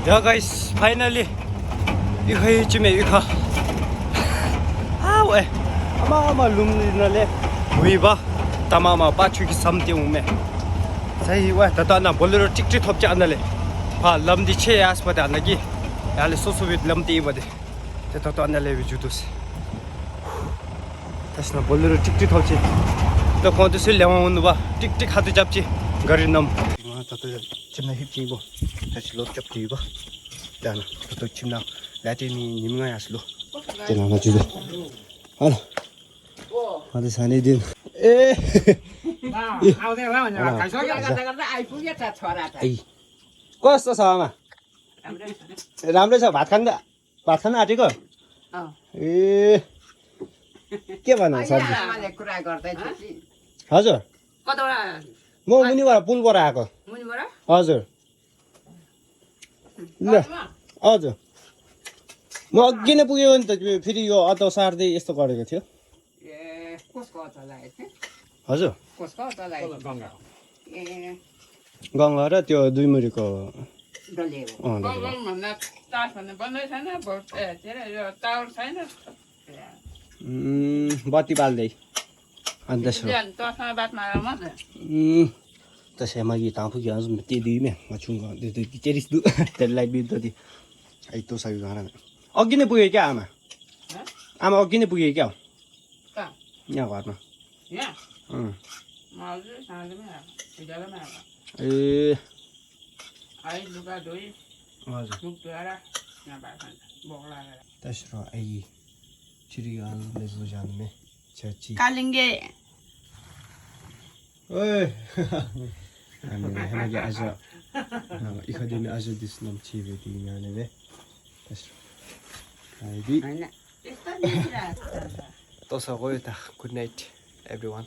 Yeah, guys, finally, 이거쯤에 이거. 아 왜? 아마 룸리나래. 위바, 담아마 빠추기 삼대 오메. 사이 왜 다다나 볼로 찍찍 덮지 않을래. 아 람디 체야스바데 안나기. 야래 소소비 람디 이바데. 다다 안날래 위주도스. 다시나 볼로 찍찍 덮지. 또 건도 쓸 려온 봐. 찍찍 하도 잡지. 거리놈. 다들 집나 힙지 이거. 다시 롯 잡지 이거. Dana, to chimna, lati ni nimnga yaslo. Dana na judo. Hala. Hadi sani din. Eh. À, ao theo đó mà thằng số cái ai cũng biết là thỏa đạt. Ai. Có sao mà? Làm đấy sao bát khăn à chứ cơ? Eh. के भन्नु सब्जी मैले कुरा गर्दै छु कि हजुर कतबाट म मुनिबाट पुलबाट आएको मुनिबाट हजुर ल हजुर म अघि नै पुगेको नि त फेरि यो अदौ सार्दै यस्तो गरेको थियो ए कसको अचार लागेको थियो हजुर कसको अचार लागेको गङ्गा ए गङ्गा र त्यो दुई मुरीको डल्लेको भन्दा चास भन्ने बन्दै छैन के अरे यो टावर छैन बत्ती बाल्दै अन्त तसँग बात मार म त्यसै मगी ताँ पुग्यो आज त्यो दुईमै मछुङ्गा त्यो तेरिस दु त्यसलाई बित्दा दि आई तो सबै गाना अघि नै पुगे क्या आमा आमा अघि नै पुगे क्या यहाँ घरमा यहाँ हजुर साँझमै आएको उज्यालोमै आएको ए आई लुगा धोइ हजुर धुप धोएर यहाँ भएको बोक लागेर त्यसरो आई चिरिगाल लेजो जानमे चर्ची कालिङ्गे ओए हामी आज इखदिमे आज दिसनम छिबे दिनाने बे त्यसरो आई हैन त्यस्तो देखिरहेको छ तोसा गयो त गुड नाइट एभ्रीवन